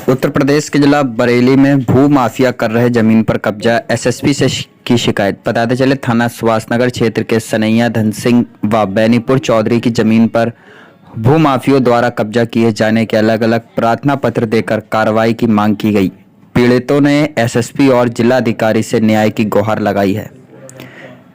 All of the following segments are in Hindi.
उत्तर प्रदेश के जिला बरेली में भू माफिया कर रहे जमीन पर कब्जा, एसएसपी से की शिकायत। बताते चले थाना सुभाषनगर क्षेत्र के सनैया धन सिंह व बैनीपुर चौधरी की जमीन पर भू माफियों द्वारा कब्जा किए जाने के अलग अलग प्रार्थना पत्र देकर कार्रवाई की मांग की गई। पीड़ितों ने एसएसपी और जिलाधिकारी से न्याय की गुहार लगाई है।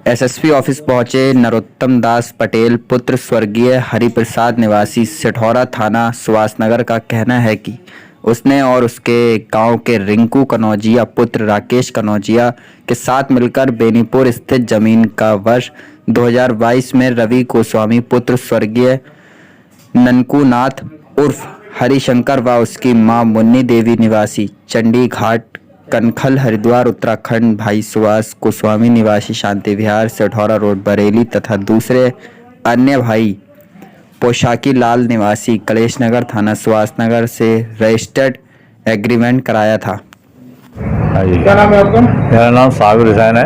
एसएसपी ऑफिस पहुंचे नरोत्तम दास पटेल पुत्र स्वर्गीय हरिप्रसाद निवासी सिठौरा थाना सुभाषनगर का कहना है कि उसने और उसके गांव के रिंकू कनौजिया पुत्र राकेश कनौजिया के साथ मिलकर बेनीपुर स्थित जमीन का वर्ष 2022 में रवि गोस्वामी पुत्र स्वर्गीय ननकूनाथ उर्फ हरिशंकर व उसकी मां मुन्नी देवी निवासी चंडी घाट कनखल हरिद्वार उत्तराखंड भाई सुभाष गोस्वामी निवासी शांति विहार सिठौरा रोड बरेली तथा दूसरे अन्य भाई पोशाकी लाल निवासी कलेश नगर थाना सुभाषनगर से रजिस्टर्ड एग्रीमेंट कराया था। क्या नाम है आपका? मेरा नाम साबिर हुसैन है।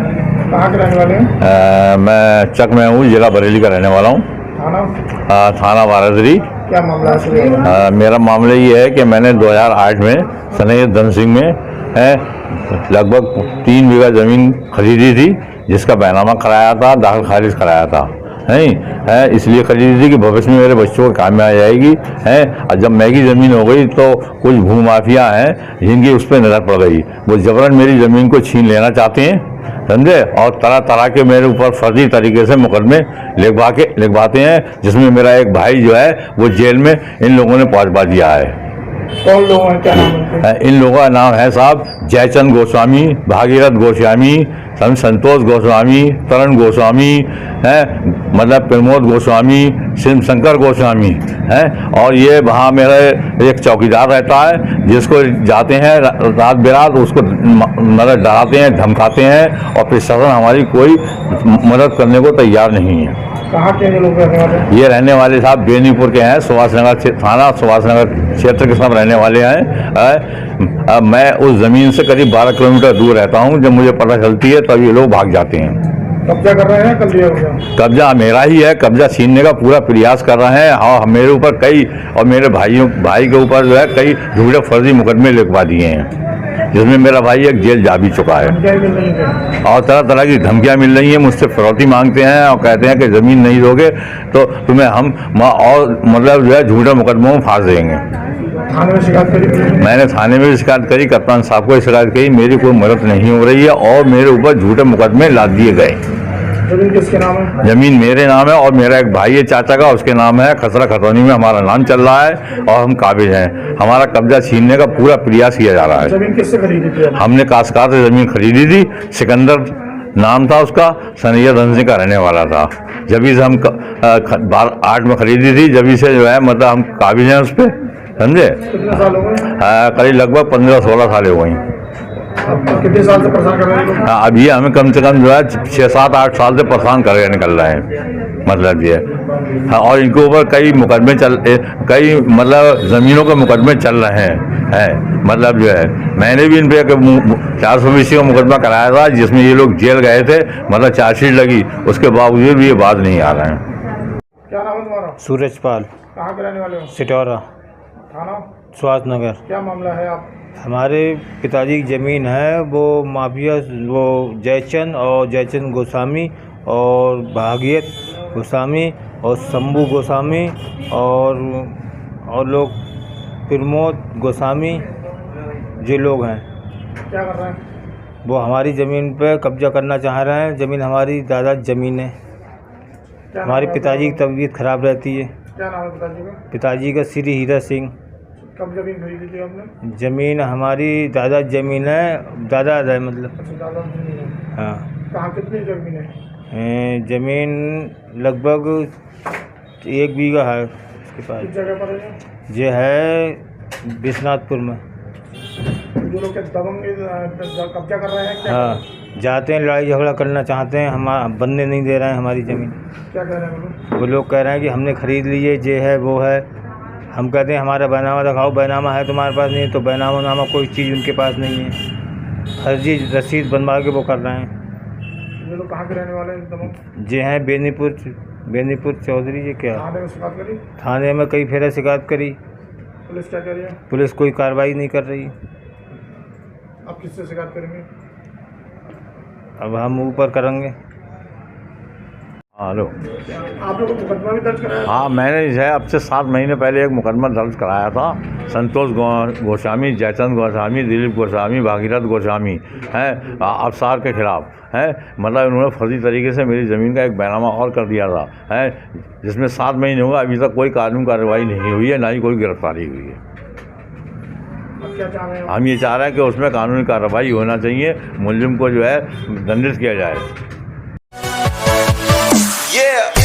कहाँ के रहने वाले हैं? मैं चक में हूँ, जिला बरेली का रहने वाला हूँ। थाना बारादरी। क्या मामला है? मेरा मामला ये है कि मैंने 2008 में सनैया धन सिंह में लगभग 3 बीघा ज़मीन खरीदी थी, जिसका बैनामा कराया था, दाखिल खारिज कराया था नहीं है। इसलिए खरीदी थी कि भविष्य में मेरे बच्चों को काम में आ जाएगी है। और जब महंगी ज़मीन हो गई तो कुछ भूमाफिया हैं जिनकी उस पर नज़र पड़ गई, वो जबरन मेरी ज़मीन को छीन लेना चाहते हैं, समझे। और तरह तरह के मेरे ऊपर फर्जी तरीके से मुकदमे लिखवाते हैं, जिसमें मेरा एक भाई जो है वो जेल में इन लोगों ने पहुंचवा दिया है। कौन लोग हैं? क्या नाम है? इन लोगों का नाम है साहब जयचंद गोस्वामी, भागीरथ गोस्वामी, संतोष गोस्वामी, तरण गोस्वामी है, मतलब प्रमोद गोस्वामी, शिव शंकर गोस्वामी है। और ये वहाँ मेरा एक चौकीदार रहता है, जिसको जाते हैं रात बिरात उसको मतलब डराते हैं, धमकाते हैं, और प्रशासन हमारी कोई मदद करने को तैयार नहीं है। कहाँ के लोग रहने वाले? ये रहने वाले साहब बेनीपुर के हैं, सुभाषनगर थाना सुभाषनगर क्षेत्र के सब रहने वाले हैं। मैं उस ज़मीन से करीब 12 किलोमीटर दूर रहता हूँ। जब मुझे पता चलती है तब ये लोग भाग जाते हैं। कब्जा कर रहे हैं? कब्जा मेरा ही है, कब्जा छीनने का पूरा प्रयास कर रहे हैं। और मेरे ऊपर कई और मेरे भाई के ऊपर जो है कई झूठे फर्जी मुकदमे लिखवा दिए हैं, जिसमें मेरा भाई एक जेल जा भी चुका है। और तरह तरह की धमकियां मिल रही हैं, मुझसे फिरौती मांगते हैं और कहते हैं कि ज़मीन नहीं दोगे तो तुम्हें हम और मतलब जो है झूठे मुकदमों में फांस देंगे। थाने में शिकायत करी? मैंने थाने में भी शिकायत करी, कप्तान साहब को शिकायत करी, मेरी कोई मदद नहीं हो रही है और मेरे ऊपर झूठे मुकदमे लाद दिए गए। जमीन किसके नाम है? जमीन मेरे नाम है और मेरा एक भाई है चाचा का, उसके नाम है। खसरा खतौनी में हमारा नाम चल रहा है और हम काबिज हैं। हमारा कब्जा छीनने का पूरा प्रयास किया जा रहा है। जमीन किससे खरीदी थी? हमने कासकार से ज़मीन खरीदी थी, सिकंदर नाम था उसका, सनैया धन सिंह का रहने वाला था। जभी से हम 8 में खरीदी थी, जभी से जो है मतलब हम काबिज हैं उस पर, समझे। कितने साल हो गए? करीब लगभग 15-16 साल हो गई। कितने साल से परेशान कर रहे हैं? अब ये हमें कम से कम जो है 6-7-8 साल से परेशान करके निकल रहे हैं, मतलब ये। हाँ, और इनके ऊपर कई मुकदमे कई मतलब ज़मीनों के मुकदमे चल रहे हैं, मतलब जो है। मैंने भी इन पर 420 का मुकदमा कराया था, जिसमें ये लोग जेल गए थे, मतलब चार्जशीट लगी, उसके बावजूद भी ये बात नहीं आ रहे हैं। क्या नाम है तुम्हारा? सूरजपाल। कहाँ के रहने वाले हो? सिठौरा थाना सुभाषनगर। क्या मामला है? आप हमारे पिताजी की ज़मीन है, वो माफिया वो जयचंद गोस्वामी और भागीरथ गोस्वामी और शंभू गोस्वामी और लोग प्रमोद गोस्वामी जो लोग हैं, क्या कर रहे हैं? वो हमारी ज़मीन पे कब्जा करना चाह रहे हैं। ज़मीन हमारी दादा ज़मीन है। हमारे पिताजी की तबीयत खराब रहती है। क्या नाम है पिताजी का? पिताजी का श्री हीरा सिंह। कब जमीन खरीदी थी आपने? ज़मीन हमारी दादा ज़मीन है, दादा है मतलब। अच्छा, दादा जमीन है। हाँ। कहाँ कितनी जमीन है? ज़मीन लगभग 1 बीघा है उसके पास। किस जगह पर है? ये है विश्वनाथपुर में। जो लोग दबंग कब्जा कर रहे हैं, क्या हाँ, जाते हैं, लड़ाई झगड़ा करना चाहते हैं, हम बनने नहीं दे रहे हैं हमारी ज़मीन। क्या कह रहे हैं वो लोग कह रहे हैं कि हमने ख़रीद ली है, ये है वो है। हम कहते हैं हमारा बैनामा दिखाओ, बैनामा है तुम्हारे पास नहीं, तो बैनामा कोई चीज़ उनके पास नहीं है। फर्जी रसीद बनवा के वो कर रहे हैं। ये लोग कहाँ के रहने वाले हैं? ये हैं बेनीपुर चौधरी। ये क्या थाने में शिकायत करी? थाने में कई फेरे शिकायत करी। पुलिस क्या कह रही है? पुलिस कोई कार्रवाई नहीं कर रही। आप किससे शिकायत करेंगे? अब हम ऊपर करेंगे। हेलो, आप लोगों को मुकदमा भी दर्ज कराया? हाँ, मैंने जो है अब से 7 महीने पहले एक मुकदमा दर्ज कराया था। संतोष गोस्वामी, जयचंद गोस्वामी, दिलीप गोस्वामी, भागीरथ गोस्वामी हैं अफसार के खिलाफ है। मतलब उन्होंने फर्जी तरीके से मेरी ज़मीन का एक बैनामा और कर दिया था है, जिसमें 7 महीने हुआ, अभी तक कोई कानूनी कार्रवाई नहीं हुई है, ना ही कोई गिरफ्तारी हुई है। अब क्या चाह रहे हैं? हम ये चाह रहे हैं कि उसमें कानूनी कार्रवाई होना चाहिए, मुलजिम को जो है दंडित किया जाए। Yeah.